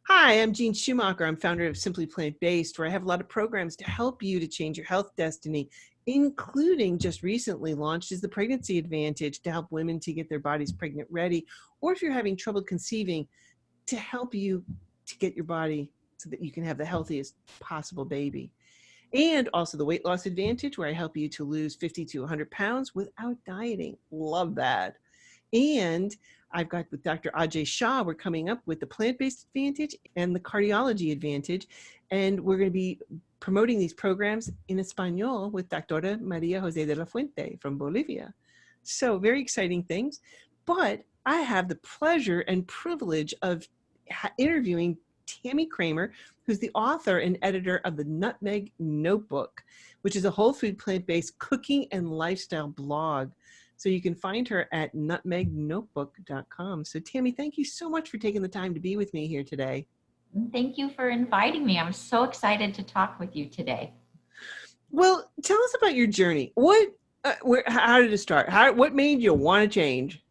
Hi, I'm Jean Schumacher. I'm founder of Simply Plant Based, where I have a lot of programs to help you to change your health destiny, including just recently launched is the Pregnancy Advantage to help women to get their bodies pregnant ready, or if you're having trouble conceiving, to help you to get your body so that you can have the healthiest possible baby. And also the Weight Loss Advantage, where I help you to lose 50 to 100 pounds without dieting. Love that. And I've got with Dr. Ajay Shah, we're coming up with the plant-based advantage and the cardiology advantage. And we're going to be promoting these programs in Espanol with Dr. Maria Jose de la Fuente from Bolivia. So very exciting things. But I have the pleasure and privilege of interviewing Tami Kramer, who's the author and editor of the Nutmeg Notebook, which is a whole food plant-based cooking and lifestyle blog. So you can find her at nutmegnotebook.com. So Tami, thank you so much for taking the time to be with me here today. Thank you for inviting me. I'm so excited to talk with you today. Well, tell us about your journey. How did it start? What made you want to change?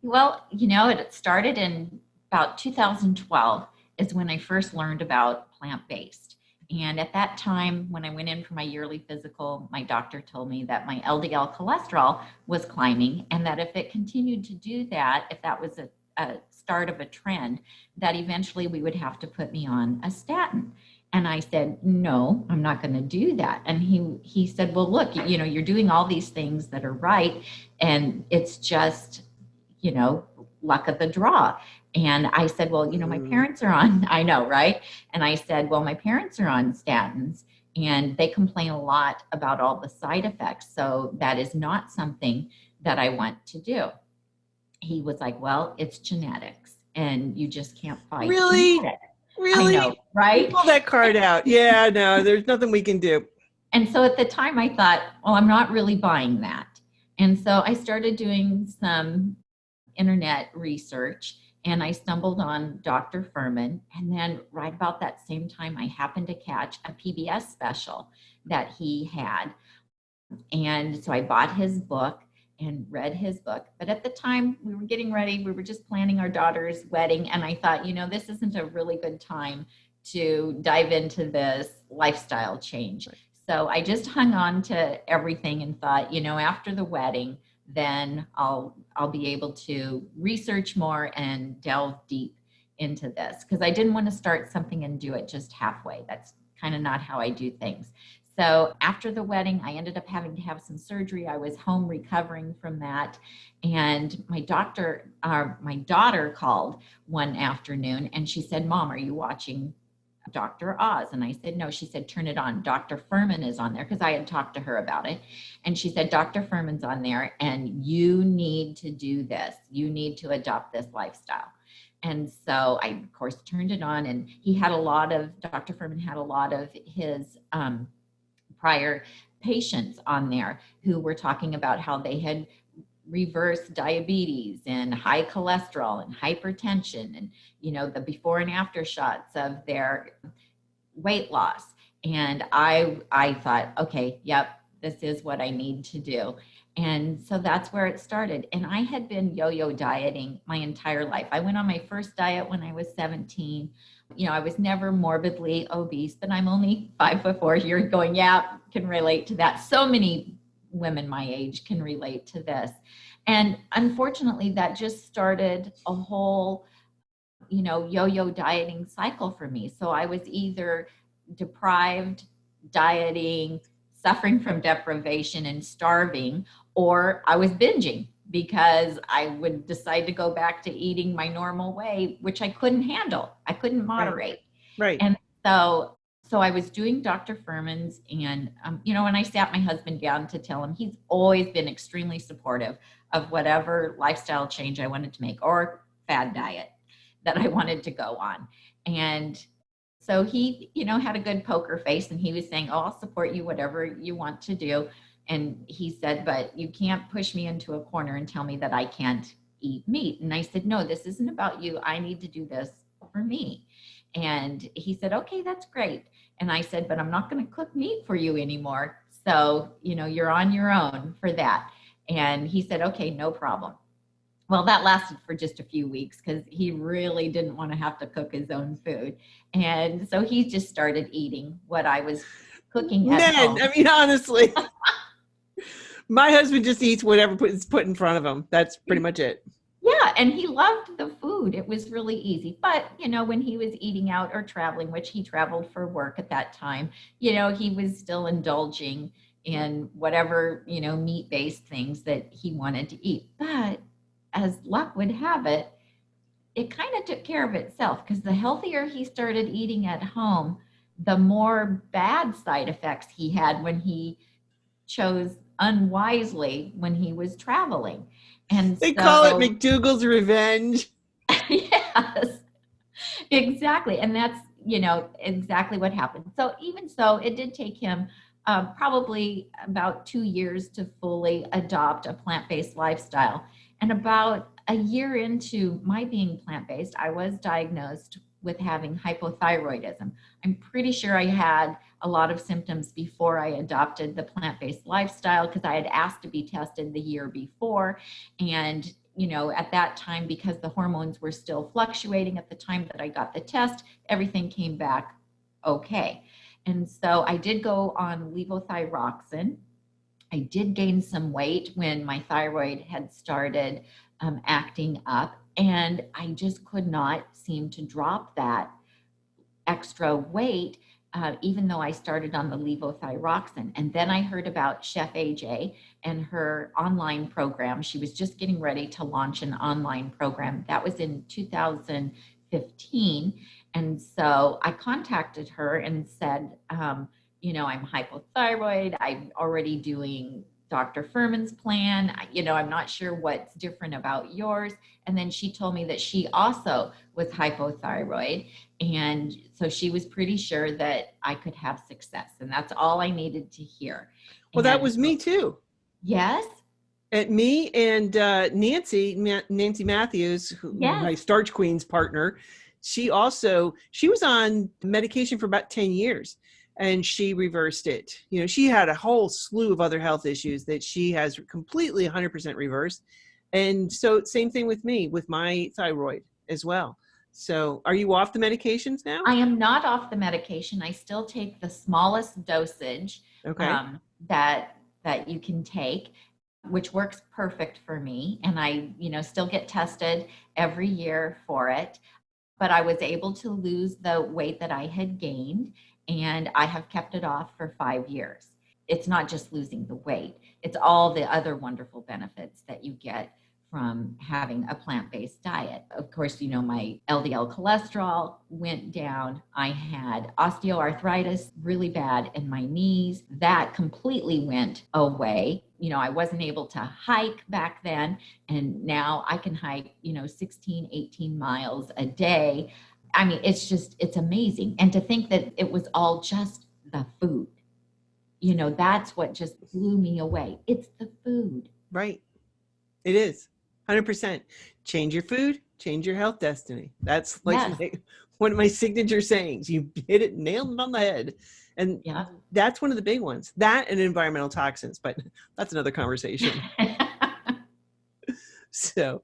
Well, it started in about 2012 is when I first learned about plant-based. And at that time, when I went in for my yearly physical, my doctor told me that my LDL cholesterol was climbing, and that if it continued to do that, if that was a start of a trend, that eventually we would have to put me on a statin. And I said, no, I'm not going to do that. And he said, well, look, you're doing all these things that are right, and it's just, luck of the draw. And I said, well, my parents are on, I know, right? And I said, well, my parents are on statins and they complain a lot about all the side effects. So that is not something that I want to do. He was like, well, it's genetics and you just can't fight Really? genetics. Really? I know, right? Pull that card out. Yeah, no, there's nothing we can do. And so at the time I thought, well, I'm not really buying that. And so I started doing some internet research and I stumbled on Dr. Furman. And then right about that same time, I happened to catch a PBS special that he had. And so I bought his book and read his book. But at the time we were getting ready, we were just planning our daughter's wedding. And I thought, this isn't a really good time to dive into this lifestyle change. So I just hung on to everything and thought, after the wedding, then I'll be able to research more and delve deep into this, because I didn't want to start something and do it just halfway. That's kind of not how I do things. So after the wedding, I ended up having to have some surgery. I was home recovering from that. And my daughter called one afternoon and she said, Mom, are you watching Dr. Oz? And I said, no. She said, turn it on. Dr. Furman is on there, because I had talked to her about it. And she said, Dr. Furman's on there and you need to do this. You need to adopt this lifestyle. And so I, of course, turned it on, and Dr. Furman had a lot of his prior patients on there who were talking about how they had reversed diabetes and high cholesterol and hypertension and, the before and after shots of their weight loss. And I thought, okay, yep, this is what I need to do. And so that's where it started. And I had been yo-yo dieting my entire life. I went on my first diet when I was 17. I was never morbidly obese, but I'm only 5'4". You're going, yeah, can relate to that. So many women my age can relate to this. And unfortunately, that just started a whole, yo-yo dieting cycle for me. So I was either deprived, dieting, suffering from deprivation and starving, or I was binging, because I would decide to go back to eating my normal way, which I couldn't handle. I couldn't moderate. Right. And so I was doing Dr. Furman's, and, when I sat my husband down to tell him, he's always been extremely supportive of whatever lifestyle change I wanted to make, or fad diet that I wanted to go on. And so he, had a good poker face, and he was saying, oh, I'll support you, whatever you want to do. And he said, but you can't push me into a corner and tell me that I can't eat meat. And I said, no, this isn't about you. I need to do this for me. And he said, okay, that's great. And I said, but I'm not going to cook meat for you anymore. So, you're on your own for that. And he said, okay, no problem. Well, that lasted for just a few weeks because he really didn't want to have to cook his own food. And so he just started eating what I was cooking at Men, home. I mean, honestly, my husband just eats whatever is put in front of him. That's pretty much it. Yeah, and he loved the food. It was really easy. But, when he was eating out or traveling, which he traveled for work at that time, he was still indulging in whatever, meat-based things that he wanted to eat. But as luck would have it, it kind of took care of itself because the healthier he started eating at home, the more bad side effects he had when he chose unwisely when he was traveling. And They call it so, McDougal's revenge. yes, exactly. And that's, exactly what happened. So, even so, it did take him probably about 2 years to fully adopt a plant based lifestyle. And about a year into my being plant based, I was diagnosed with having hypothyroidism. I'm pretty sure I had a lot of symptoms before I adopted the plant based lifestyle because I had asked to be tested the year before. And at that time, because the hormones were still fluctuating at the time that I got the test, everything came back okay. And so I did go on levothyroxine. I did gain some weight when my thyroid had started acting up, and I just could not seem to drop that extra weight, even though I started on the levothyroxine. And then I heard about Chef AJ and her online program. She was just getting ready to launch an online program. That was in 2015. And so I contacted her and said, I'm hypothyroid. I'm already doing Dr. Furman's plan. I'm not sure what's different about yours. And then she told me that she also was hypothyroid. And so she was pretty sure that I could have success. And that's all I needed to hear. Well, that And was me too. yes, At me and Nancy Matthews, yes. my Starch Queen's partner, she was on medication for about 10 years and she reversed it. She had a whole slew of other health issues that she has completely 100% reversed. And so same thing with me, with my thyroid as well. So are you off the medications now? I am not off the medication. I still take the smallest dosage Okay. um, that you can take, which works perfect for me. And I, still get tested every year for it. But I was able to lose the weight that I had gained, and I have kept it off for 5 years. It's not just losing the weight, it's all the other wonderful benefits that you get from having a plant based diet. Of course, my LDL cholesterol went down. I had osteoarthritis really bad in my knees. That completely went away. I wasn't able to hike back then. And now I can hike, 16, 18 miles a day. I mean, it's amazing. And to think that it was all just the food, that's what just blew me away. It's the food. Right. It is 100%. Change your food, change your health destiny. That's like Yes. one of my signature sayings. You hit it, nailed it on the head. And Yeah. that's one of the big ones. That and environmental toxins, but that's another conversation. So,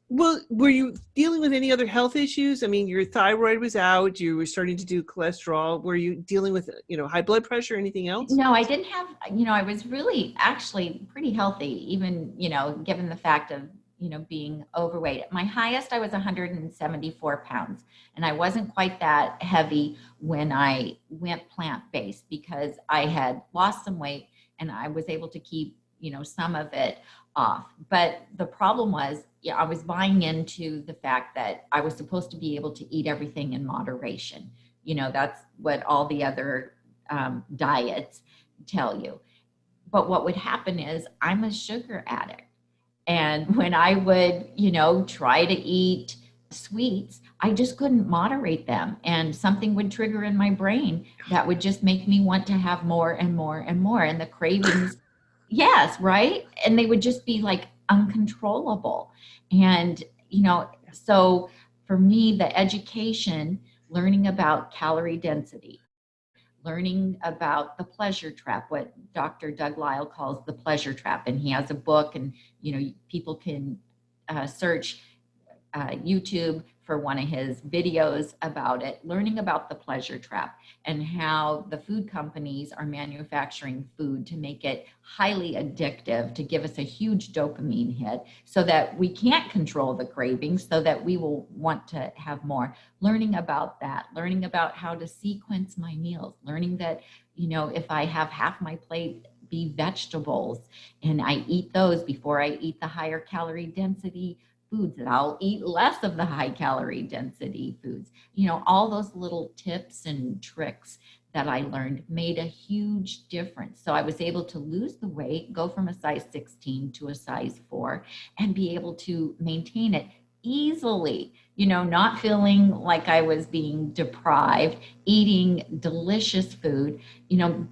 well, were you dealing with any other health issues? I mean, your thyroid was out, you were starting to do cholesterol. Were you dealing with, high blood pressure, anything else? No, I didn't have, I was really actually pretty healthy, even, given the fact of, being overweight. My highest, I was 174 pounds, and I wasn't quite that heavy when I went plant-based because I had lost some weight and I was able to keep, some of it off. But the problem was, I was buying into the fact that I was supposed to be able to eat everything in moderation. That's what all the other diets tell you. But what would happen is I'm a sugar addict. And when I would, try to eat sweets, I just couldn't moderate them. And something would trigger in my brain that would just make me want to have more and more and more. And the cravings, yes, right? And they would just be like uncontrollable. And, so for me, the education, learning about calorie density, learning about the pleasure trap, what Dr. Doug Lisle calls the pleasure trap. And he has a book, and, people can search YouTube for one of his videos about it, learning about the pleasure trap and how the food companies are manufacturing food to make it highly addictive, to give us a huge dopamine hit so that we can't control the cravings, so that we will want to have more. Learning about that, learning about how to sequence my meals, learning that, if I have half my plate be vegetables and I eat those before I eat the higher calorie density foods, that I'll eat less of the high calorie density foods. All those little tips and tricks that I learned made a huge difference. So I was able to lose the weight, go from a size 16 to a size 4, and be able to maintain it easily, not feeling like I was being deprived, eating delicious food,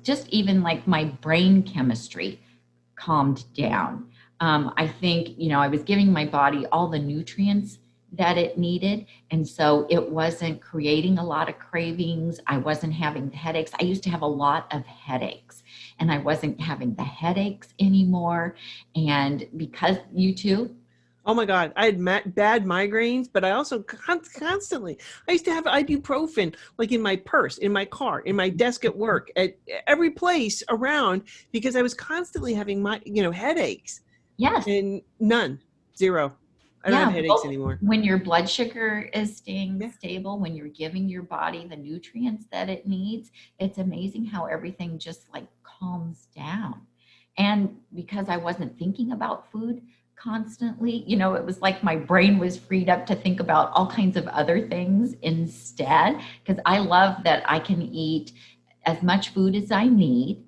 just even like my brain chemistry calmed down. I think, I was giving my body all the nutrients that it needed. And so it wasn't creating a lot of cravings. I wasn't having the headaches. I used to have a lot of headaches and I wasn't having the headaches anymore. And because you too. Oh my God, I had bad migraines, but I also constantly, I used to have ibuprofen like in my purse, in my car, in my desk at work, at every place around, because I was constantly having headaches. Yes. And none, zero. I don't have headaches anymore. When your blood sugar is staying Yeah. stable, when you're giving your body the nutrients that it needs, it's amazing how everything just like calms down. And because I wasn't thinking about food constantly, it was like my brain was freed up to think about all kinds of other things instead. Because I love that I can eat as much food as I need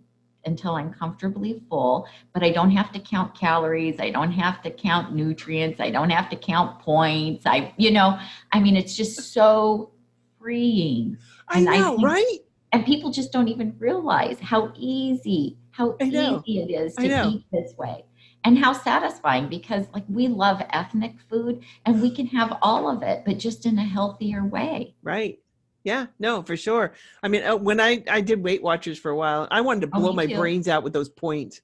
until I'm comfortably full, but I don't have to count calories. I don't have to count nutrients. I don't have to count points. It's just so freeing. I know, right? And people just don't even realize how easy it is to eat this way. And how satisfying, because like we love ethnic food and we can have all of it, but just in a healthier way. Right. Yeah, no, for sure. I mean, when I did Weight Watchers for a while, I wanted to blow my brains out with those points.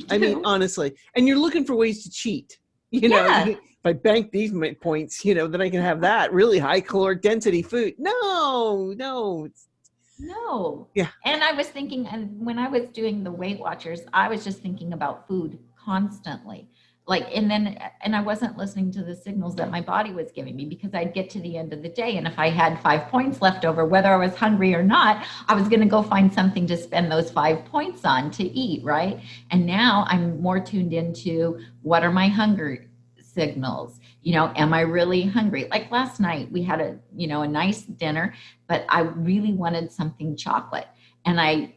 I mean, honestly, and you're looking for ways to cheat, if I bank these points, then I can have that really high caloric density food. No. Yeah. And I was thinking, and when I was doing the Weight Watchers, I was just thinking about food constantly. And I wasn't listening to the signals that my body was giving me, because I'd get to the end of the day. And if I had 5 points left over, whether I was hungry or not, I was going to go find something to spend those 5 points on to eat. Right. And now I'm more tuned into what are my hunger signals? Am I really hungry? Like last night we had a nice dinner, but I really wanted something chocolate. And I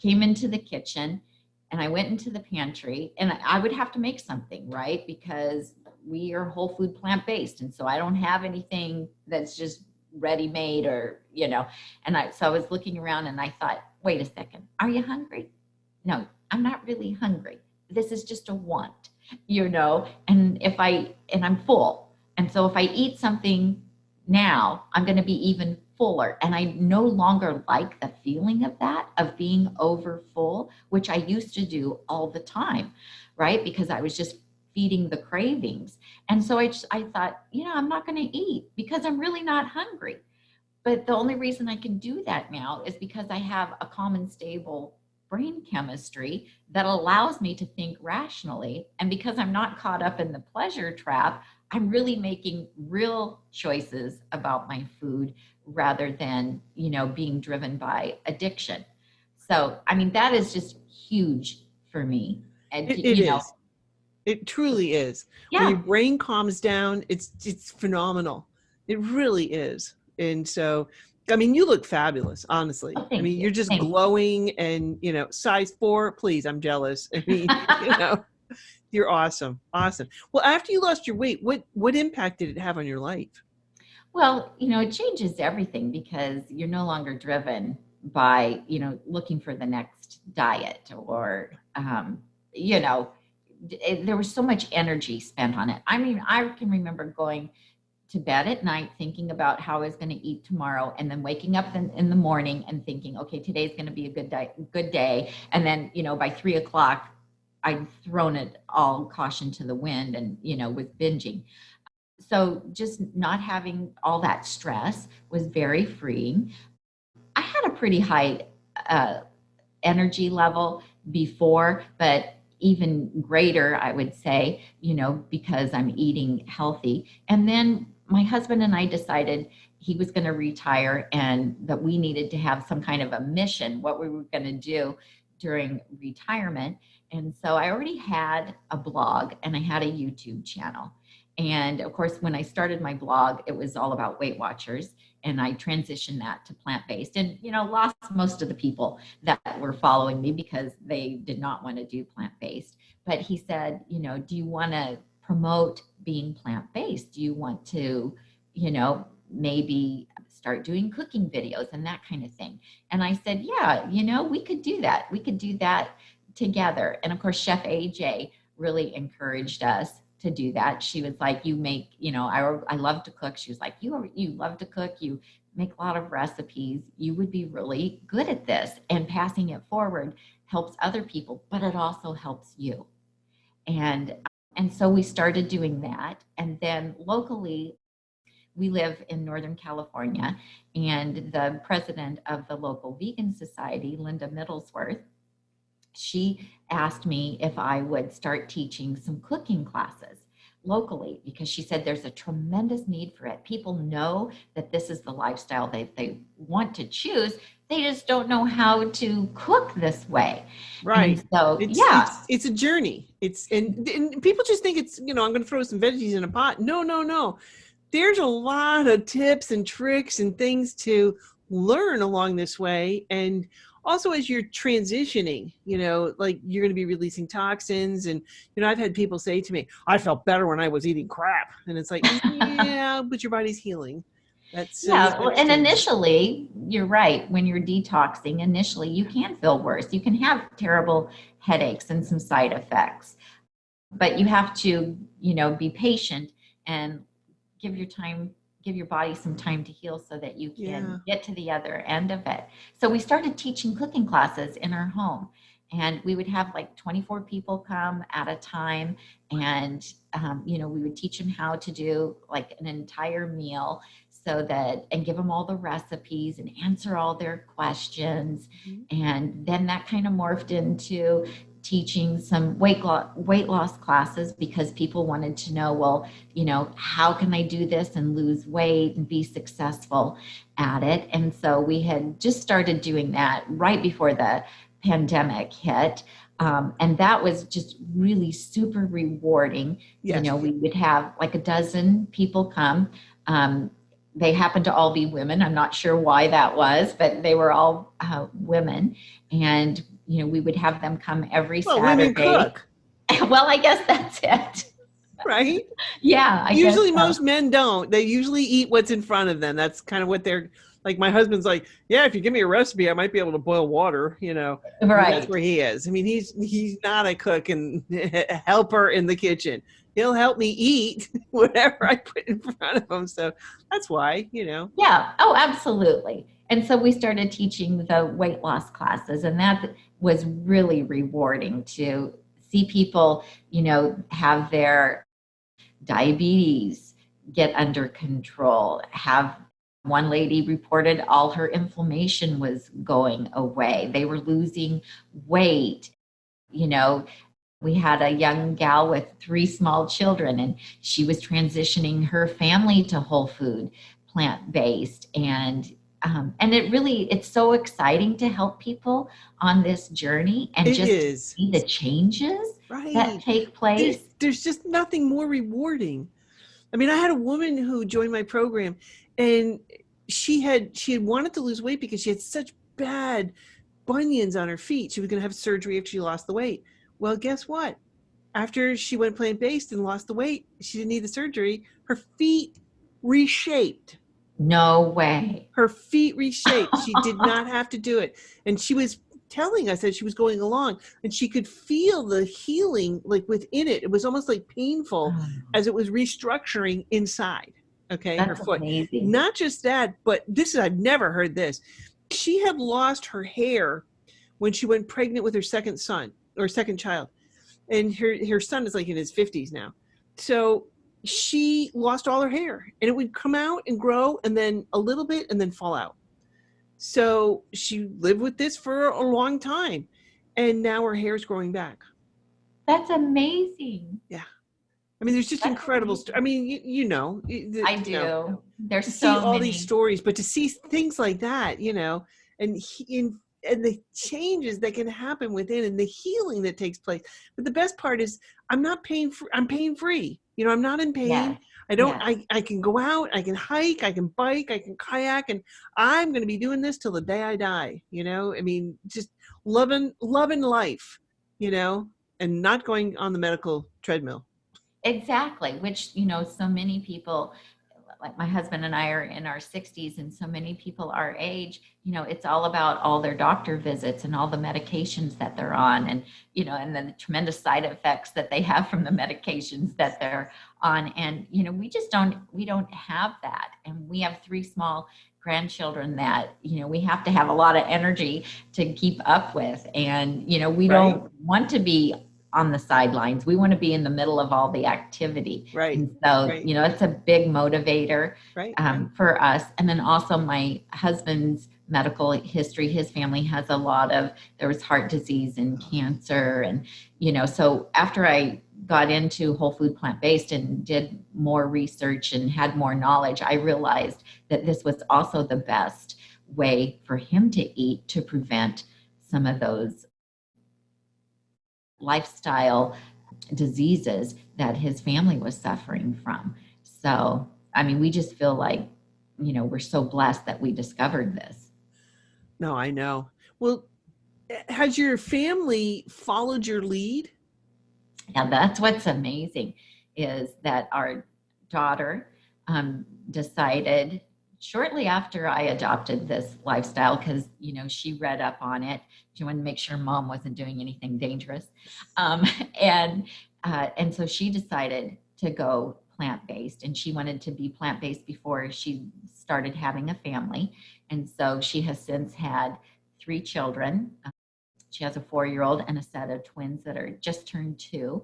came into the kitchen and I went into the pantry, and I would have to make something, right? Because we are whole food plant-based. And so I don't have anything that's just ready-made or, so I was looking around and I thought, wait a second, are you hungry? No, I'm not really hungry. This is just a want, and I'm full. And so if I eat something now, I'm going to be even fuller. And I no longer like the feeling of that, of being over full, which I used to do all the time, right? Because I was just feeding the cravings. And so I thought, I'm not going to eat because I'm really not hungry. But the only reason I can do that now is because I have a calm and stable brain chemistry that allows me to think rationally. And because I'm not caught up in the pleasure trap, I'm really making real choices about my food rather than, being driven by addiction. So, that is just huge for me. And it is. It truly is. Yeah. When your brain calms down, it's phenomenal. It really is. And so, you look fabulous, honestly. Oh, you're just glowing and, size 4, please, I'm jealous. You're awesome. Awesome. Well, after you lost your weight, what impact did it have on your life? Well, it changes everything, because you're no longer driven by, looking for the next diet or, there was so much energy spent on it. I can remember going to bed at night thinking about how I was going to eat tomorrow, and then waking up in the morning and thinking, okay, today's going to be a good day. And then, by 3 o'clock, I'd thrown it all caution to the wind and, with binging. So just not having all that stress was very freeing. I had a pretty high energy level before, but even greater, I would say, because I'm eating healthy. And then my husband and I decided he was going to retire and that we needed to have some kind of a mission, what we were going to do during retirement. And so I already had a blog and I had a YouTube channel. And of course, when I started my blog, it was all about Weight Watchers, and I transitioned that to plant-based and, lost most of the people that were following me because they did not want to do plant-based. But he said, do you want to promote being plant-based? Do you want to, maybe start doing cooking videos and that kind of thing? And I said, yeah, we could do that. We could do that together. And of course, Chef AJ really encouraged us to do that. She was like, you make, I love to cook. She was like, you love to cook. You make a lot of recipes. You would be really good at this, and passing it forward helps other people, but it also helps you. And so we started doing that. And then locally, we live in Northern California, and the president of the local vegan society, Linda Middlesworth, she asked me if I would start teaching some cooking classes locally, because she said there's a tremendous need for it. People know that this is the lifestyle they want to choose. They just don't know how to cook this way. Right. And so, it's a journey. And people just think it's, I'm going to throw some veggies in a pot. No. There's a lot of tips and tricks and things to learn along this way. And also, as you're transitioning, like you're going to be releasing toxins. And, I've had people say to me, I felt better when I was eating crap. And it's like, yeah, but your body's healing. And initially, you're right. When you're detoxing, initially, you can feel worse. You can have terrible headaches and some side effects. But you have to, be patient and give your body some time to heal so that you can get to the other end of it. So we started teaching cooking classes in our home, and we would have like 24 people come at a time. And, we would teach them how to do like an entire meal and give them all the recipes and answer all their questions. Mm-hmm. And then that kind of morphed into teaching some weight loss classes, because people wanted to know, well, how can I do this and lose weight and be successful at it? And so we had just started doing that right before the pandemic hit. And that was just really super rewarding. Yes. We would have like a dozen people come. They happened to all be women. I'm not sure why that was, but they were all women. And we would have them come every Saturday. Women cook. Well, I guess that's it. Right? Yeah. Usually most men don't. They usually eat what's in front of them. That's kind of what they're like. My husband's like, yeah, if you give me a recipe, I might be able to boil water, Right. That's where he is. I mean, he's not a cook and a helper in the kitchen. He'll help me eat whatever I put in front of him. So that's why, Yeah. Oh, absolutely. And so we started teaching the weight loss classes, and that was really rewarding to see people, have their diabetes get under control. One lady reported all her inflammation was going away. They were losing weight. We had a young gal with 3 small children, and she was transitioning her family to whole food, plant-based. And it's so exciting to help people on this journey and see the changes that take place. There's just nothing more rewarding. I mean, I had a woman who joined my program, and she had wanted to lose weight because she had such bad bunions on her feet. She was going to have surgery if she lost the weight. Well, guess what? After she went plant-based and lost the weight, she didn't need the surgery. Her feet reshaped. No way. Her feet reshaped. She did not have to do it. And she was telling us as she was going along, and she could feel the healing like within it. It was almost like painful as it was restructuring inside. Okay. That's her foot. Amazing. Not just that, but I've never heard this. She had lost her hair when she went pregnant with her second son or second child. and her son is like in his 50s now. So she lost all her hair, and it would come out and grow, and then a little bit, and then fall out. So she lived with this for a long time, and now her hair is growing back. That's amazing. Yeah. I mean, there's just That's incredible. amazing. I mean, you know, I do. There's to see so all many. these stories, but to see things like that, you know, and and the changes that can happen within, and the healing that takes place. But the best part is, I'm not paying for. I'm pain free. You know, I'm not in pain. Yes. I don't. Yes. I can go out. I can hike. I can bike. I can kayak, and I'm going to be doing this till the day I die. You know, I mean, just loving life. You know, and not going on the medical treadmill. Exactly. Which, you know, so many people, like my husband and I are in our 60s, and so many people our age, you know, it's all about all their doctor visits and all the medications that they're on, and, you know, and then the tremendous side effects that they have from the medications that they're on. And, you know, we don't have that. And we have 3 small grandchildren that, you know, we have to have a lot of energy to keep up with. And, you know, we don't want to be on the sidelines. We want to be in the middle of all the activity. Right. And so, you know, it's a big motivator for us. And then also my husband's medical history, his family has a lot of, there was heart disease and cancer. And, you know, so after I got into whole food plant-based and did more research and had more knowledge, I realized that this was also the best way for him to eat to prevent some of those lifestyle diseases that his family was suffering from. So, I mean, we just feel like, you know, we're so blessed that we discovered this. No, I know. Well, has your family followed your lead? Yeah, that's what's amazing, is that our daughter decided shortly after I adopted this lifestyle, because, you know, she read up on it. She wanted to make sure mom wasn't doing anything dangerous. And so she decided to go plant-based, and she wanted to be plant-based before she started having a family. And so she has since had 3 children. She has a 4-year-old and a set of twins that are just turned 2,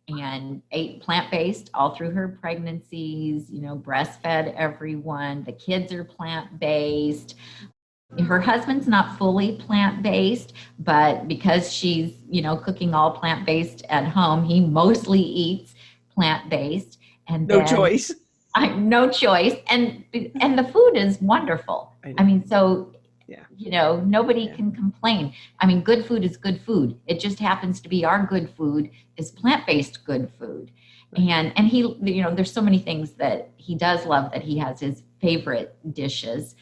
and ate plant-based all through her pregnancies, you know, breastfed everyone. The kids are plant-based. Her husband's not fully plant-based, but because she's, you know, cooking all plant-based at home, he mostly eats plant-based. And no choice. No choice. And the food is wonderful. I mean, so, you know, nobody can complain. I mean, good food is good food. It just happens to be our good food is plant-based good food. And he, you know, there's so many things that he does love, that he has his favorite dishes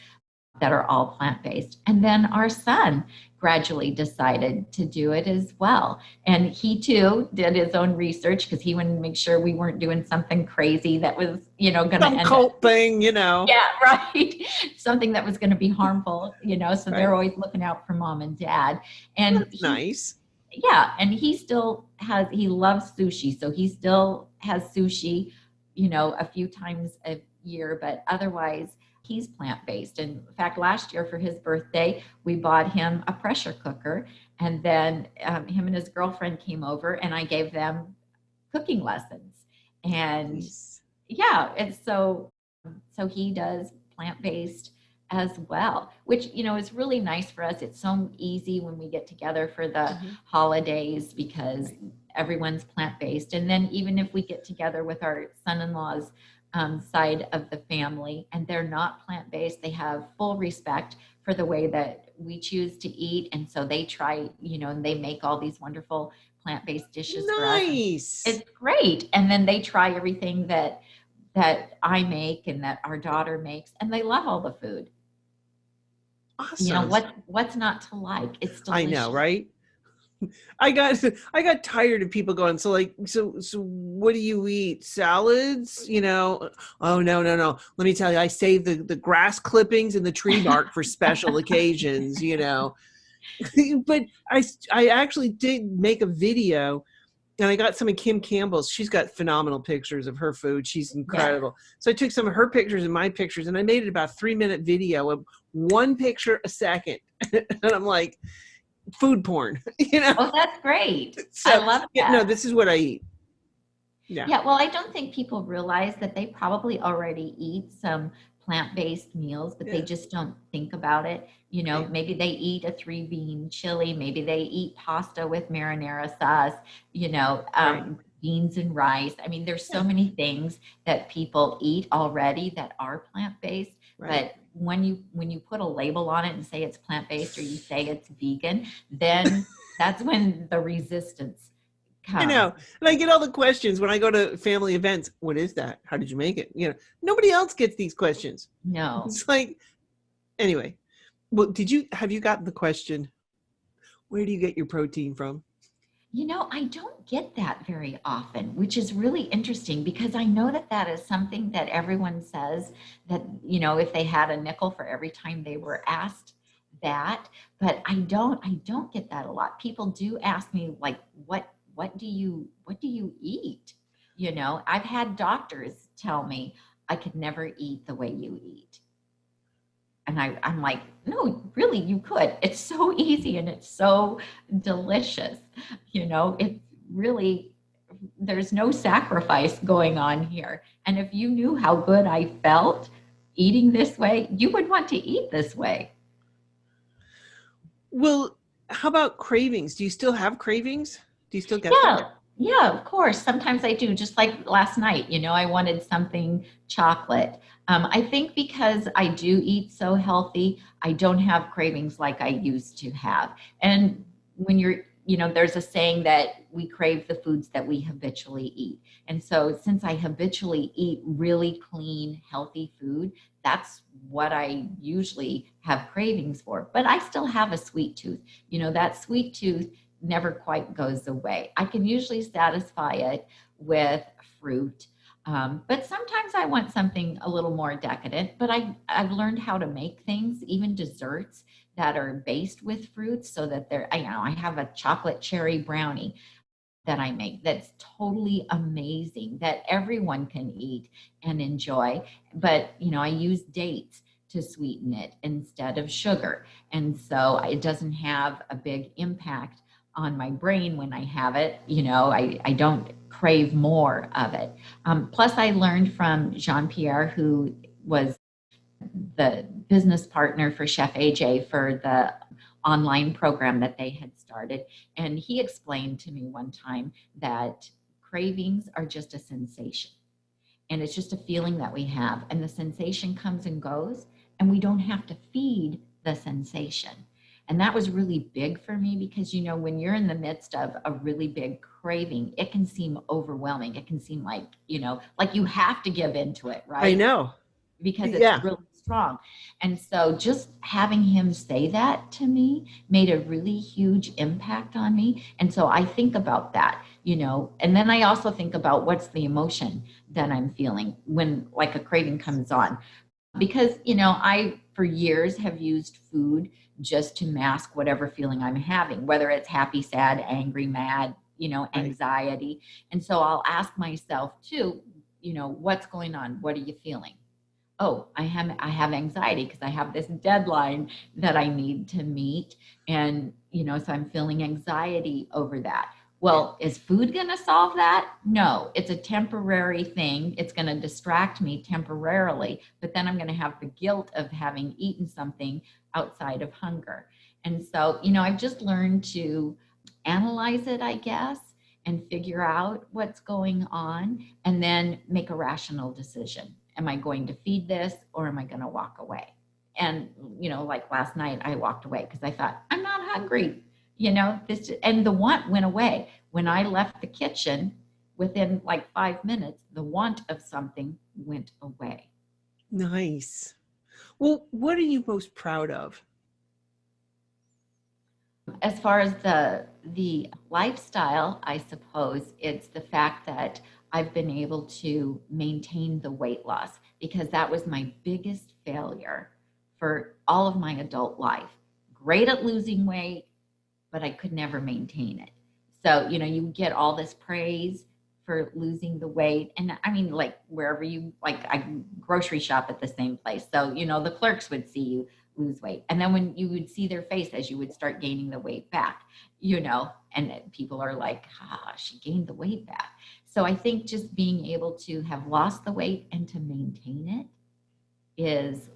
that are all plant-based. And then our son gradually decided to do it as well. And he too did his own research, because he wanted to make sure we weren't doing something crazy that was, you know, going to end cult thing, you know. Yeah, right. Something that was going to be harmful, you know, so they're always looking out for mom and dad. And that's nice. Yeah. And he still he loves sushi. So he still has sushi, you know, a few times a year, but otherwise he's plant-based. And in fact, last year for his birthday, we bought him a pressure cooker, and then him and his girlfriend came over, and I gave them cooking lessons. And and so he does plant-based as well, which, you know, is really nice for us. It's so easy when we get together for the holidays, because everyone's plant-based. And then even if we get together with our son-in-law's side of the family and they're not plant-based, they have full respect for the way that we choose to eat. And so they try, you know, and they make all these wonderful plant-based dishes for us. It's great. And then they try everything that I make and that our daughter makes, and they love all the food. Awesome. You know, what's not to like? It's delicious. I know, right? I got tired of people going, so what do you eat? Salads? You know? Oh, no. Let me tell you, I save the grass clippings and the tree bark for special occasions, you know. But I actually did make a video, and I got some of Kim Campbell's. She's got phenomenal pictures of her food. She's incredible. Yeah. So I took some of her pictures and my pictures, and I made it about a 3-minute video of 1 picture a second. And I'm like, food porn, you know? Oh, that's great. I So, love yeah, no, that. this is what I eat. Yeah. Yeah, well, I don't think people realize that they probably already eat some plant-based meals, but they Yeah. just don't think about it. You know, Right. maybe they eat a three-bean chili, maybe they eat pasta with marinara sauce, you know, Right. beans and rice. I mean, there's so Yeah. many things that people eat already that are plant-based, Right. but when you put a label on it and say it's plant-based or you say it's vegan, then that's when the resistance I comes. know. And I get all the questions when I go to family events. What is that? How did you make it? You know, nobody else gets these questions. No. It's like, anyway. Well, have you gotten the question, where do you get your protein from? You know, I don't get that very often, which is really interesting because I know that that is something that everyone says that, you know, if they had a nickel for every time they were asked that, but I don't get that a lot. People do ask me like, what do you eat? You know, I've had doctors tell me I could never eat the way you eat. And I'm like, no, really, you could. It's so easy and it's so delicious. You know, it's really, there's no sacrifice going on here. And if you knew how good I felt eating this way, you would want to eat this way. Well, how about cravings? Do you still have cravings? Do you still get them? Yeah, yeah, of course. Sometimes I do, just like last night, you know, I wanted something chocolate. I think because I do eat so healthy, I don't have cravings like I used to have. And when you're, you know, there's a saying that we crave the foods that we habitually eat. And so since I habitually eat really clean, healthy food, that's what I usually have cravings for. But I still have a sweet tooth. You know, that sweet tooth never quite goes away. I can usually satisfy it with fruit. But sometimes I want something a little more decadent, but I've learned how to make things, even desserts that are based with fruits so that they're, you know, I have a chocolate cherry brownie that I make that's totally amazing that everyone can eat and enjoy. But, you know, I use dates to sweeten it instead of sugar. And so it doesn't have a big impact on my brain when I have it. You know, I don't crave more of it. Plus, I learned from Jean Pierre, who was the business partner for Chef AJ for the online program that they had started. And he explained to me one time that cravings are just a sensation. And it's just a feeling that we have. And the sensation comes and goes, and we don't have to feed the sensation. And that was really big for me because, you know, when you're in the midst of a really big craving, it can seem overwhelming. It can seem like, you know, like you have to give into it, I right? know. Because it's Yeah. really strong. And so just having him say that to me made a really huge impact on me. And so I think about that, you know, and then I also think about what's the emotion that I'm feeling when like a craving comes on. Because, you know, I for years have used food just to mask whatever feeling I'm having, whether it's happy, sad, angry, mad, you know, Right. anxiety. And so I'll ask myself too, you know, what's going on? What are you feeling? Oh, I have anxiety because I have this deadline that I need to meet. And, you know, so I'm feeling anxiety over that. Yeah. Well, is food going to solve that? No, it's a temporary thing. It's going to distract me temporarily, but then I'm going to have the guilt of having eaten something outside of hunger. And so, you know, I've just learned to analyze it, I guess, and figure out what's going on and then make a rational decision. Am I going to feed this or am I going to walk away? And, you know, like last night, I walked away because I thought, I'm not hungry. You know, this, and the want went away. When I left the kitchen, within like 5 minutes, the want of something went away. Nice. Well, what are you most proud of? As far as the lifestyle, I suppose it's the fact that I've been able to maintain the weight loss because that was my biggest failure for all of my adult life. Great at losing weight, but I could never maintain it. So, you know, you get all this praise for losing the weight. And I mean, like wherever you, like I grocery shop at the same place. So, you know, the clerks would see you lose weight. And then when you would see their face as you would start gaining the weight back, and people are like, she gained the weight back. So I think just being able to have lost the weight and to maintain it is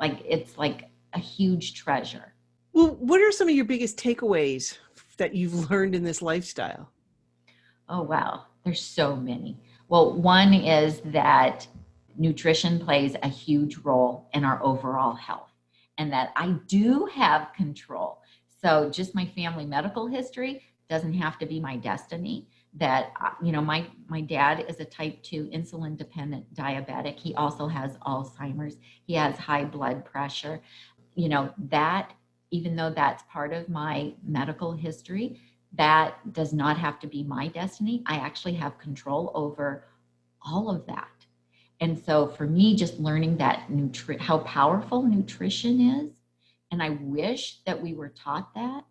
it's like a huge treasure. Well, what are some of your biggest takeaways that you've learned in this lifestyle? Oh, wow. There's so many. Well, one is that nutrition plays a huge role in our overall health and that I do have control. So just my family medical history doesn't have to be my destiny. That, my dad is a type 2 insulin dependent diabetic. He also has Alzheimer's. He has high blood pressure. That, even though that's part of my medical history, that does not have to be my destiny. I actually have control over all of that. And so for me, just learning that how powerful nutrition is, and I wish that we were taught that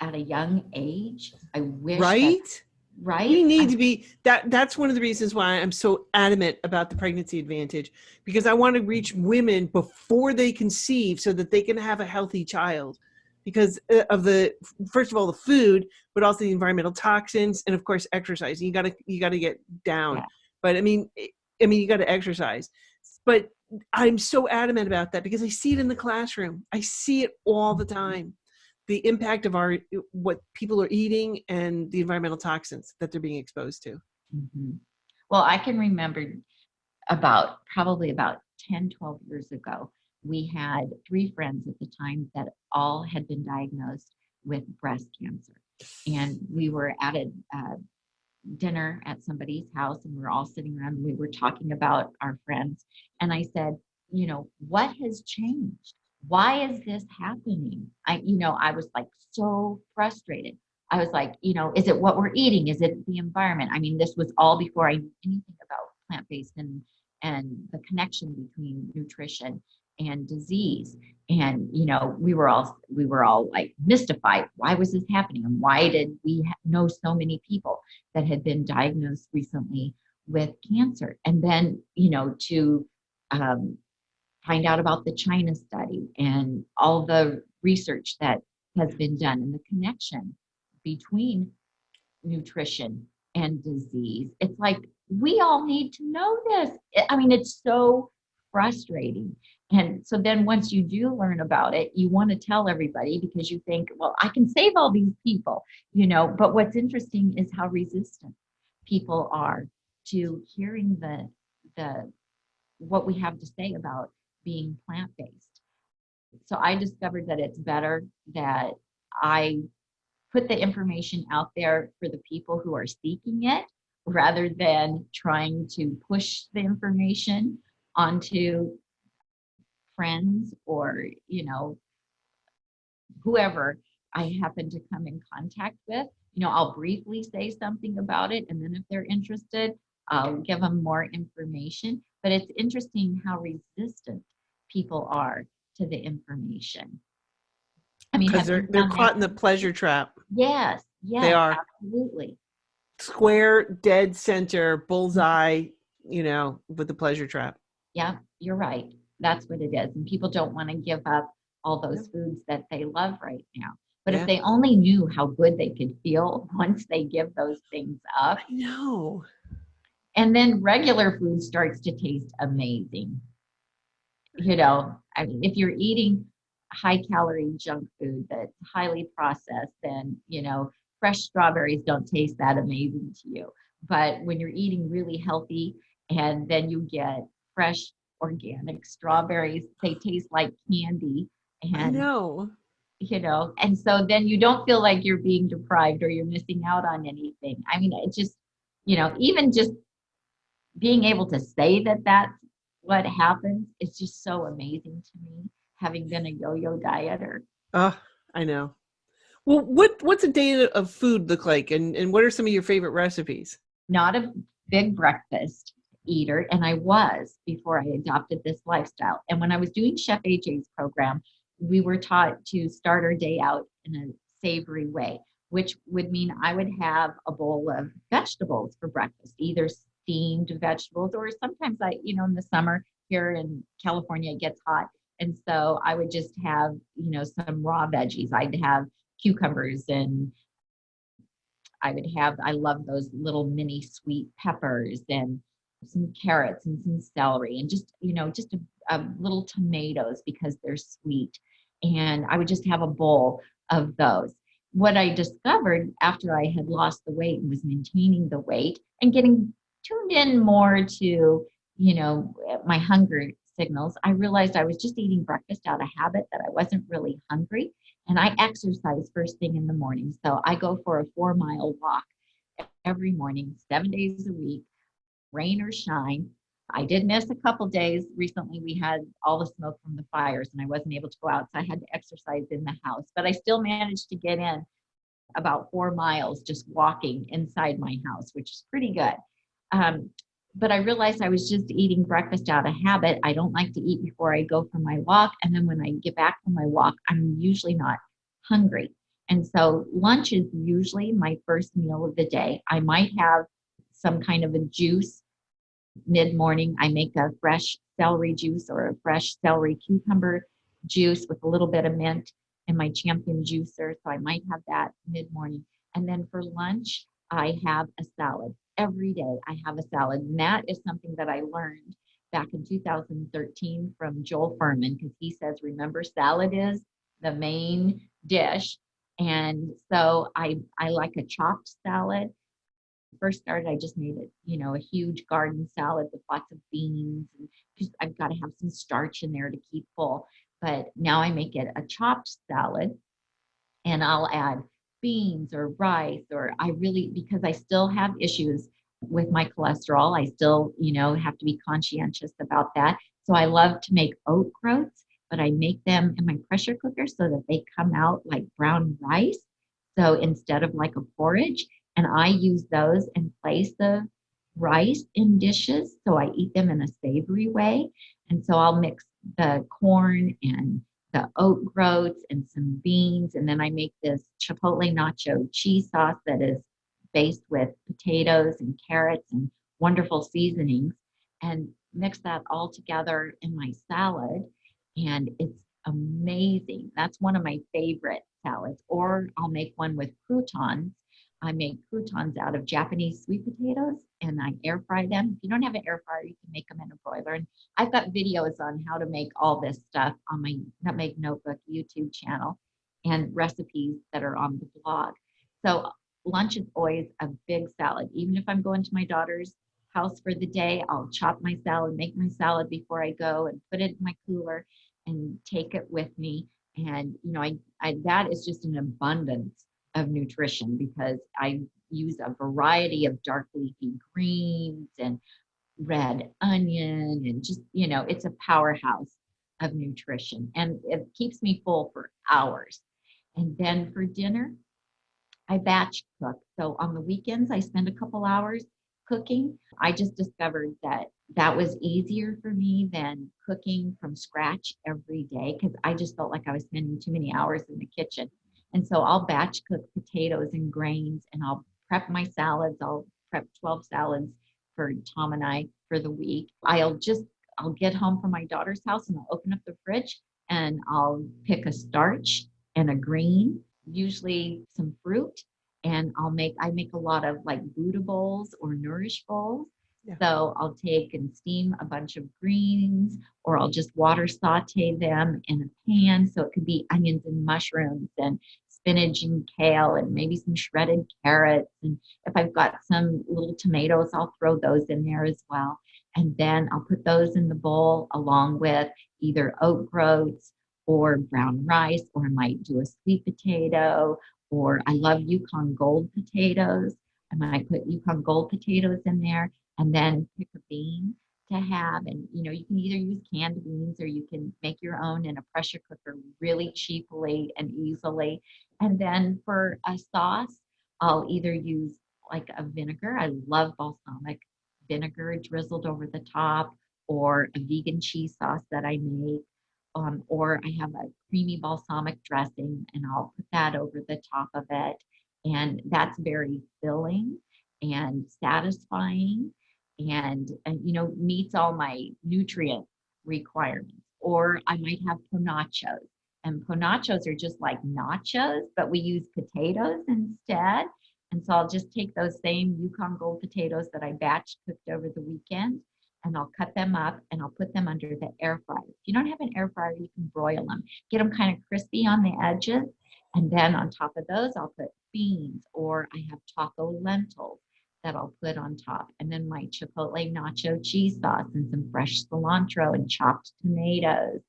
at a young age. I wish right? Right? We need to be that's one of the reasons why I'm so adamant about the pregnancy advantage, because I want to reach women before they conceive so that they can have a healthy child, because of first of all, the food, but also the environmental toxins, and of course exercise. You got to get down. Yeah. But I mean you got to exercise. But I'm so adamant about that because I see it in the classroom. I see it all the time. The impact of what people are eating and the environmental toxins that they're being exposed to. Mm-hmm. Well, I can remember probably about 10, 12 years ago, we had 3 friends at the time that all had been diagnosed with breast cancer. And we were at a dinner at somebody's house, and we were all sitting around and we were talking about our friends. And I said, what has changed? Why is this happening? I was like so frustrated. I was like, is it what we're eating? Is it the environment? I mean, this was all before I knew anything about plant-based and the connection between nutrition and disease. And we were all like mystified. Why was this happening? And why did we know so many people that had been diagnosed recently with cancer? And then to find out about the China study and all the research that has been done and the connection between nutrition and disease. It's like, we all need to know this. I mean, it's so frustrating. And so then once you do learn about it, you want to tell everybody because you think, well, I can save all these people, but what's interesting is how resistant people are to hearing the what we have to say about being plant-based. So I discovered that it's better that I put the information out there for the people who are seeking it rather than trying to push the information onto friends or, whoever I happen to come in contact with. I'll briefly say something about it, and then if they're interested, I'll give them more information. But it's interesting how resistant people are to the information. I mean, because they're caught in the pleasure trap. Yes, They are absolutely. square, dead center, bullseye, with the pleasure trap. Yeah, you're right. That's what it is. And people don't want to give up all those foods that they love right now. But if they only knew how good they could feel once they give those things up. I know. And then regular food starts to taste amazing. I mean, if you're eating high calorie junk food that's highly processed, then, fresh strawberries don't taste that amazing to you. But when you're eating really healthy and then you get fresh organic strawberries, they taste like candy. And I know. And so then you don't feel like you're being deprived or you're missing out on anything. I mean, it just, even just being able to say that that's what happens is just so amazing to me, having been a yo-yo dieter. Oh, I know. Well, what's a day of food look like, and what are some of your favorite recipes? Not a big breakfast eater, and I was before I adopted this lifestyle. And when I was doing Chef AJ's program, we were taught to start our day out in a savory way, which would mean I would have a bowl of vegetables for breakfast, either steamed vegetables or sometimes in the summer here in California, it gets hot. And so I would just have, some raw veggies. I'd have cucumbers, and I love those little mini sweet peppers, and some carrots and some celery, and just a little tomatoes because they're sweet. And I would just have a bowl of those. What I discovered after I had lost the weight and was maintaining the weight and getting tuned in more to, my hunger signals, I realized I was just eating breakfast out of habit, that I wasn't really hungry. And I exercise first thing in the morning. So I go for a 4-mile walk every morning, 7 days a week, rain or shine. I did miss a couple days. Recently, we had all the smoke from the fires and I wasn't able to go out. So I had to exercise in the house, but I still managed to get in about 4 miles just walking inside my house, which is pretty good. Um, but I realized I was just eating breakfast out of habit. I don't like to eat before I go for my walk. And then when I get back from my walk, I'm usually not hungry. And so lunch is usually my first meal of the day. I might have some kind of a juice mid-morning. I make a fresh celery juice or a fresh celery cucumber juice with a little bit of mint in my champion juicer. So I might have that mid-morning. And then for lunch, I have a salad. Every day I have a salad. And that is something that I learned back in 2013 from Joel Furman, because he says, remember, salad is the main dish. And so I like a chopped salad. First started, I just made it, a huge garden salad with lots of beans, and just I've got to have some starch in there to keep full. But now I make it a chopped salad, and I'll add beans or rice, or because I still have issues with my cholesterol. I still, have to be conscientious about that. So I love to make oat groats, but I make them in my pressure cooker so that they come out like brown rice. So instead of like a porridge, and I use those in place of rice in dishes. So I eat them in a savory way. And so I'll mix the corn and the oat groats and some beans. And then I make this chipotle nacho cheese sauce that is based with potatoes and carrots and wonderful seasonings, and mix that all together in my salad. And it's amazing. That's one of my favorite salads. Or I'll make one with croutons. I make croutons out of Japanese sweet potatoes and I air fry them. If you don't have an air fryer, you can make them in a broiler. And I've got videos on how to make all this stuff on my Nutmeg Notebook YouTube channel, and recipes that are on the blog. So lunch is always a big salad. Even if I'm going to my daughter's house for the day, I'll chop my salad, make my salad before I go, and put it in my cooler and take it with me. And that is just an abundance of nutrition, because I use a variety of dark leafy greens and red onion, and just, it's a powerhouse of nutrition, and it keeps me full for hours. And then for dinner, I batch cook. So on the weekends, I spend a couple hours cooking. I just discovered that that was easier for me than cooking from scratch every day, because I just felt like I was spending too many hours in the kitchen. And so I'll batch cook potatoes and grains, and I'll prep my salads. I'll prep 12 salads for Tom and I for the week. I'll get home from my daughter's house and I'll open up the fridge and I'll pick a starch and a green, usually some fruit. And I make a lot of like Buddha bowls or Nourish bowls. Yeah. So I'll take and steam a bunch of greens, or I'll just water saute them in a pan. So it could be onions and mushrooms and spinach and kale and maybe some shredded carrots. And if I've got some little tomatoes, I'll throw those in there as well. And then I'll put those in the bowl along with either oat groats or brown rice, or I might do a sweet potato, or I love Yukon Gold potatoes. I might put Yukon Gold potatoes in there, and then pick a bean to have. And you can either use canned beans or you can make your own in a pressure cooker really cheaply and easily. And then for a sauce, I'll either use like a vinegar. I love balsamic vinegar drizzled over the top, or a vegan cheese sauce that I make. Or I have a creamy balsamic dressing and I'll put that over the top of it. And that's very filling and satisfying, and meets all my nutrient requirements. or I might have ponachos. And ponachos are just like nachos, but we use potatoes instead. And so I'll just take those same Yukon Gold potatoes that I batch cooked over the weekend, and I'll cut them up and I'll put them under the air fryer. If you don't have an air fryer, you can broil them. Get them kind of crispy on the edges. And then on top of those, I'll put beans, or I have taco lentils that I'll put on top. And then my chipotle nacho cheese sauce and some fresh cilantro and chopped tomatoes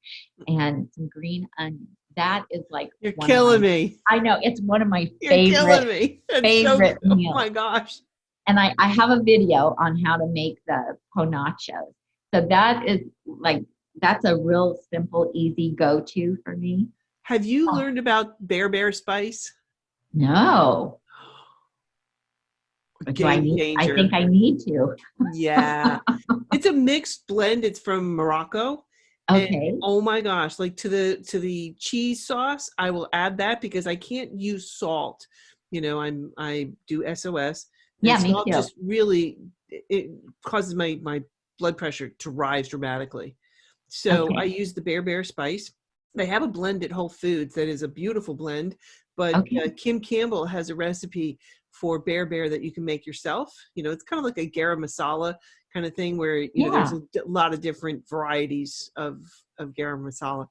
and some green onions. That is like You're killing me. I know, it's one of my You're killing me. favorite Oh meals. my gosh. And I have a video on how to make the ponachos. So that is like, that's a real simple, easy go-to for me. Have you learned about bear spice? No. Game changer. I think I need to. Yeah. It's a mixed blend. It's from Morocco. Okay. And, oh my gosh, like to the cheese sauce, I will add that because I can't use salt. You know, I do SOS. Yeah, me salt too. just really, it causes my blood pressure to rise dramatically. So I use the bear spice. They have a blend at Whole Foods that is a beautiful blend, but Kim Campbell has a recipe for bear that you can make yourself. You know, it's kind of like a garam masala kind of thing where, you know, there's a lot of different varieties of garam masala,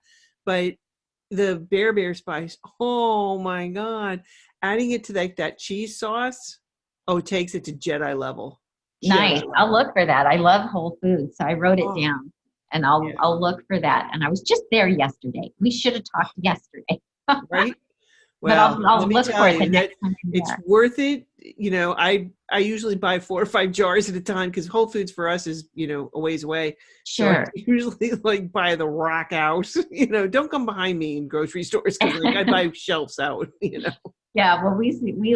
but the bear spice, oh my God, adding it to like that cheese sauce, it takes it to Jedi level. Nice. I'll look for that. I love Whole Foods. So I wrote it down, and I'll look for that. And I was just there yesterday. We should have talked yesterday. Right? Well, But I'll look for it the next time I'm it's there. worth it. You know, I usually buy 4 or 5 jars at a time because Whole Foods for us is, you know, a ways away. Sure. So I usually like buy the rack out. You know, don't come behind me in grocery stores because like I buy shelves out, you know. Yeah, well,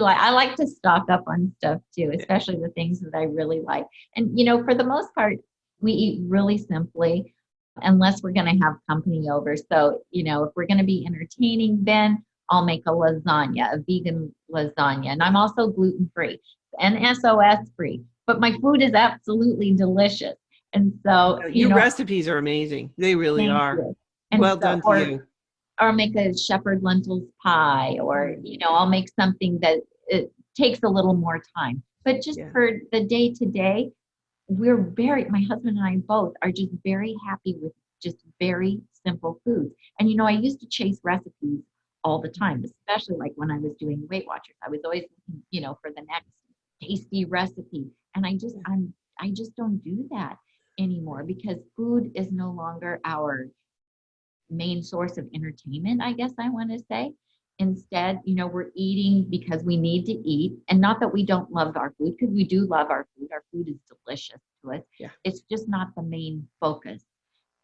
I like to stock up on stuff too, especially the things that I really like. And, you know, for the most part, we eat really simply unless we're going to have company over. So, you know, if we're going to be entertaining, then I'll make a lasagna, a vegan lasagna. And I'm also gluten-free and SOS-free, but my food is absolutely delicious. And so, your recipes are amazing. They really are. Well done to you. Or make a shepherd lentils pie, or, you know, I'll make something that it takes a little more time. But just for the day to day, my husband and I both are just very happy with just very simple foods. And, you know, I used to chase recipes all the time, especially like when I was doing Weight Watchers. I was always looking, you know, for the next tasty recipe. And I just don't do that anymore because food is no longer our main source of entertainment, I guess I want to say. Instead, you know, we're eating because we need to eat, and not that we don't love our food, because we do love our food. Our food is delicious to us. Yeah. It's just not the main focus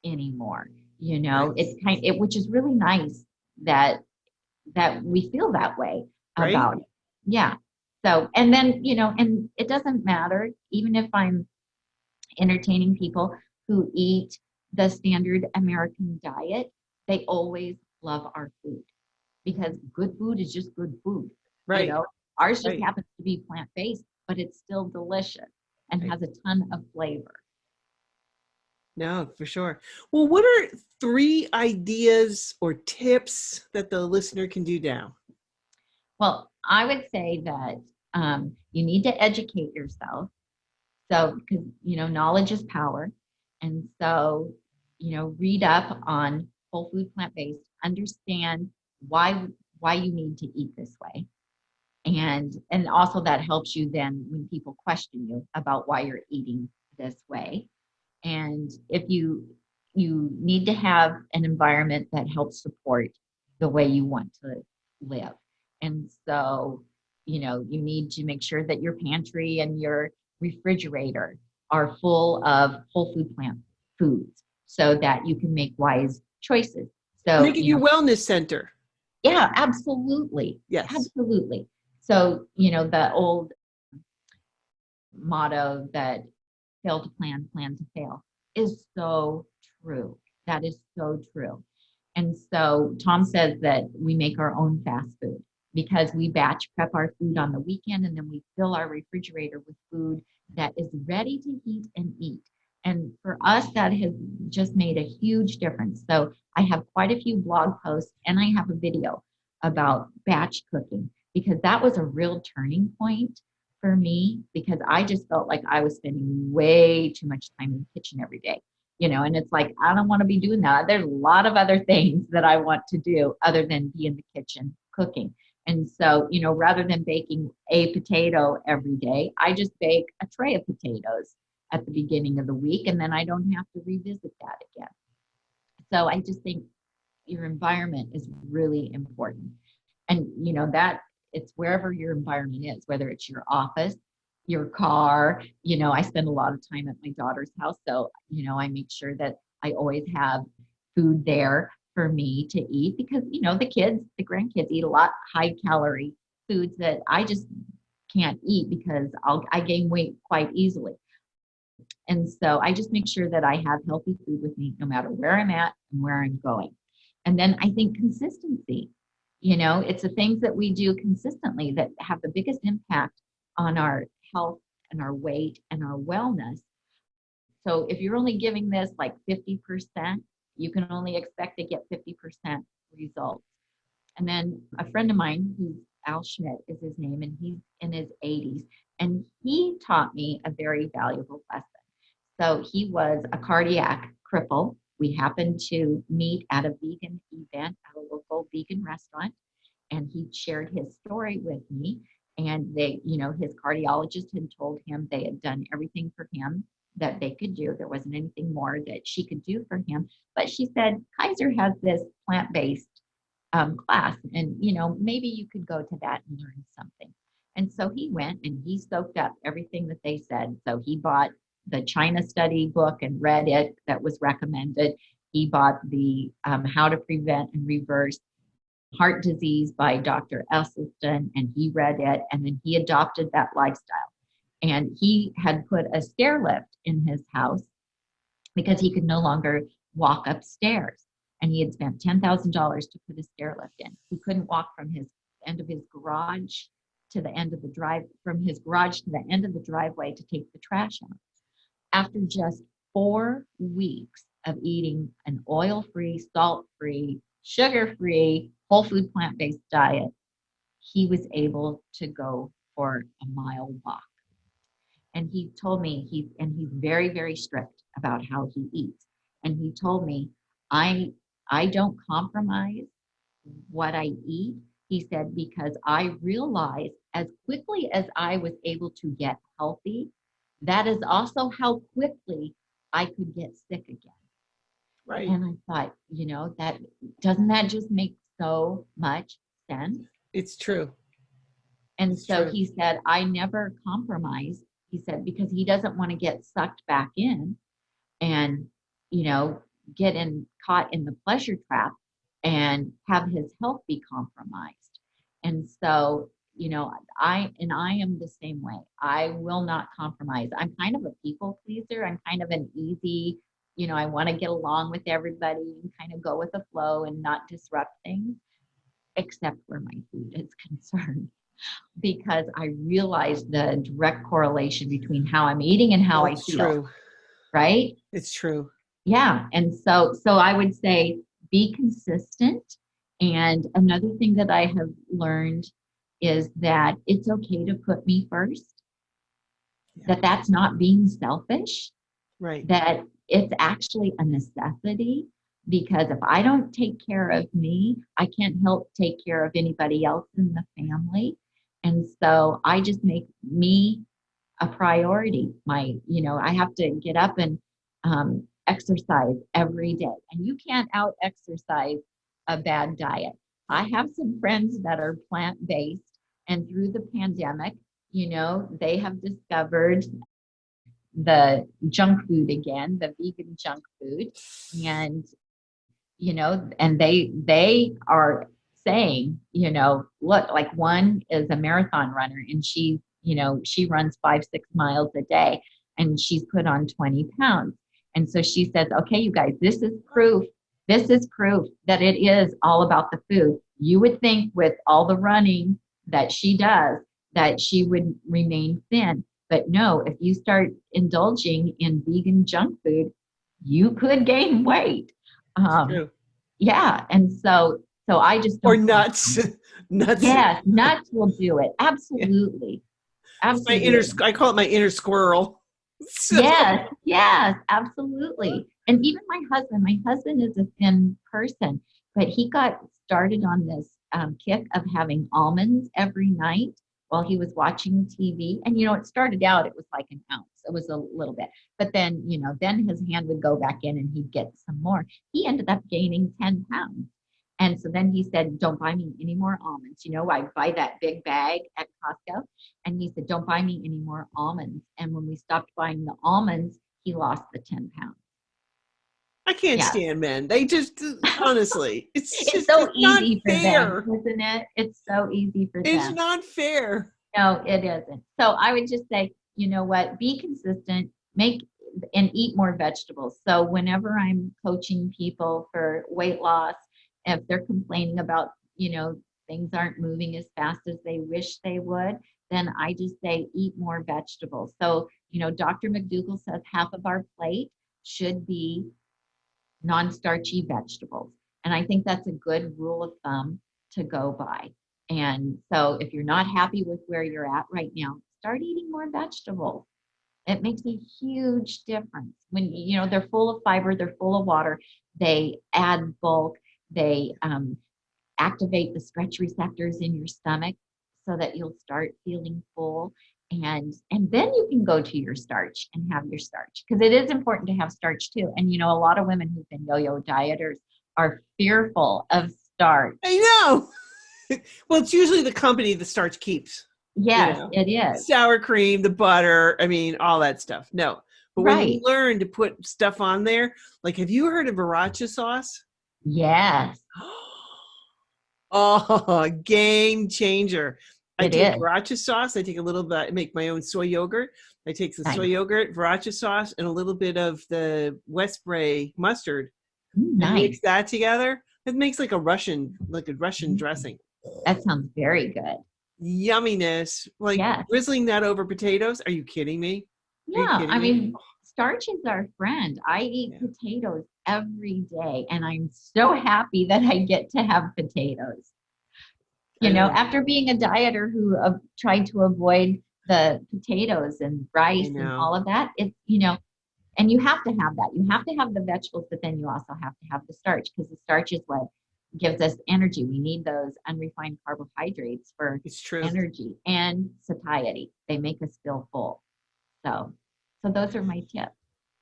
anymore. You know, it's which is really nice that we feel that way about it. Yeah. So, and then, you know, and it doesn't matter, even if I'm entertaining people who eat the standard American diet, they always love our food because good food is just good food. Right. You know, ours just happens to be plant-based, but it's still delicious and has a ton of flavor. No, for sure. Well, what are 3 ideas or tips that the listener can do now? Well, I would say that you need to educate yourself. So, because, you know, knowledge is power. And so, you know, read up on whole food plant-based, understand why you need to eat this way. And also that helps you then when people question you about why you're eating this way. And if you need to have an environment that helps support the way you want to live. And so, you know, you need to make sure that your pantry and your refrigerator are full of whole food plant foods so that you can make wise choices. So make it your wellness center. Yeah, absolutely. Yes. Absolutely. So, you know, the old motto that fail to plan, plan to fail is so true. That is so true. And so Tom says that we make our own fast food because we batch prep our food on the weekend and then we fill our refrigerator with food that is ready to heat and eat. And for us, that has just made a huge difference. So I have quite a few blog posts and I have a video about batch cooking because that was a real turning point for me because I just felt like I was spending way too much time in the kitchen every day. And it's like, I don't want to be doing that. There's a lot of other things that I want to do other than be in the kitchen cooking. And so, rather than baking a potato every day, I just bake a tray of potatoes at the beginning of the week, and then I don't have to revisit that again. So I just think your environment is really important. And, that it's wherever your environment is, whether it's your office, your car, I spend a lot of time at my daughter's house. So, I make sure that I always have food there for me to eat because, the grandkids eat a lot high calorie foods that I just can't eat because I gain weight quite easily. And so I just make sure that I have healthy food with me no matter where I'm at and where I'm going. And then I think consistency, it's the things that we do consistently that have the biggest impact on our health and our weight and our wellness. So if you're only giving this like 50%, you can only expect to get 50% results. And then a friend of mine, who's Al Schmidt is his name, and he's in his 80s, and he taught me a very valuable lesson. So he was a cardiac cripple. We happened to meet at a vegan event at a local vegan restaurant, and he shared his story with me. And his cardiologist had told him they had done everything for him that they could do. There wasn't anything more that she could do for him. But she said, Kaiser has this plant-based class, and maybe you could go to that and learn something. And so he went and he soaked up everything that they said. So he bought the China study book and read it that was recommended. He bought the How to Prevent and Reverse Heart Disease by Dr. Esselstyn, and he read it, and then he adopted that lifestyle. And he had put a stair lift in his house because he could no longer walk upstairs. And he had spent $10,000 to put a stair lift in. He couldn't walk from his end of his garage to the end of the from his garage to the end of the driveway to take the trash out. After just 4 weeks of eating an oil-free, salt-free, sugar-free, whole food plant-based diet, he was able to go for a mile walk. And he told me he's very, very strict about how he eats. And he told me, I don't compromise what I eat. He said, because I realized as quickly as I was able to get healthy, that is also how quickly I could get sick again. Right. And I thought, that doesn't that just make so much sense? It's true. And It's so true. he said, I never compromise. He said, because he doesn't want to get sucked back in and, get caught in the pleasure trap and have his health be compromised. And so, I am the same way. I will not compromise. I'm kind of a people pleaser. I'm kind of an easy, I want to get along with everybody and kind of go with the flow and not disrupt things, except where my food is concerned. Because I realize the direct correlation between how I'm eating and how I feel. True. Right? It's true. Yeah. And so I would say be consistent. And another thing that I have learned is that it's okay to put me first, that's not being selfish, right? That it's actually a necessity, because if I don't take care of me, I can't help take care of anybody else in the family. And so I just make me a priority. I have to get up and exercise every day. And you can't out exercise a bad diet. I have some friends that are plant-based, and through the pandemic, they have discovered the junk food again, the vegan junk food. And, and they are saying, look, like one is a marathon runner, and she runs 5-6 miles a day, and she's put on 20 pounds. And so she says, okay, you guys, this is proof that it is all about the food. You would think with all the running that she does, that she would remain thin. But no, if you start indulging in vegan junk food, you could gain weight. It's Um, true. yeah. And so I just Or don't nuts. Nuts. Yes, nuts will do it. Yeah. Absolutely. It's my inner, Absolutely. I call it my inner squirrel. So, Yes, yes, absolutely. And even my husband is a thin person, but he got started on this kick of having almonds every night while he was watching TV. And, it started out, it was like an ounce, it was a little bit. But then, then his hand would go back in and he'd get some more. He ended up gaining 10 pounds. And so then he said, don't buy me any more almonds. I buy that big bag at Costco. And he said, don't buy me any more almonds. And when we stopped buying the almonds, he lost the 10 pounds. I can't Yeah. stand men. They just, honestly, It's so it's not easy for them, fair. isn't it? It's so easy for It's them. not fair. No, it isn't. So I would just say, you know what? Be consistent, make and eat more vegetables. So whenever I'm coaching people for weight loss, if they're complaining about, things aren't moving as fast as they wish they would, then I just say eat more vegetables. So, Dr. McDougall says half of our plate should be non-starchy vegetables. And I think that's a good rule of thumb to go by. And so if you're not happy with where you're at right now, start eating more vegetables. It makes a huge difference. When they're full of fiber, they're full of water, they add bulk, they activate the stretch receptors in your stomach so that you'll start feeling full. And then you can go to your starch and have your starch, because it is important to have starch too. And a lot of women who've been yo-yo dieters are fearful of starch. I know. Well, it's usually the company the starch keeps. Yes, it is. Sour cream, the butter, I mean, all that stuff. No. But when you Right. learn to put stuff on there, like, have you heard of sriracha sauce? Yes, Oh, game changer. I it take is. sriracha sauce. I take a little bit, I make my own soy yogurt. I take the soy Nice. yogurt, sriracha sauce, and a little bit of the Westbury mustard and mix Nice. that together. It makes like a Russian dressing. That sounds very good. Yumminess. Like Yes. drizzling that over potatoes. Are you kidding me? Are you Yeah, kidding I me? mean, starch is our friend. I eat Yeah. potatoes every day, and I'm so happy that I get to have potatoes. I know. After being a dieter who tried to avoid the potatoes and I rice and know. all of that, and you have to have that. You have to have the vegetables, but then you also have to have the starch, because the starch is what gives us energy. We need those unrefined carbohydrates for It's true. energy and satiety. They make us feel full. So those are my tips.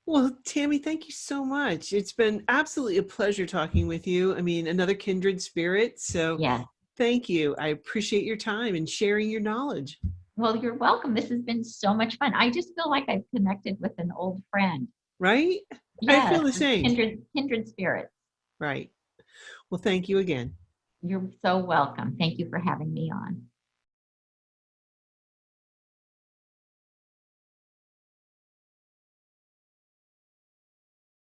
Well, Tami, thank you so much. It's been absolutely a pleasure talking with you. I mean, another kindred spirit. So Yes. thank you. I appreciate your time and sharing your knowledge. Well, you're welcome. This has been so much fun. I just feel like I've connected with an old friend. Right? I feel Yes, the same. kindred spirits. Right. Well, thank you again. You're so welcome. Thank you for having me on.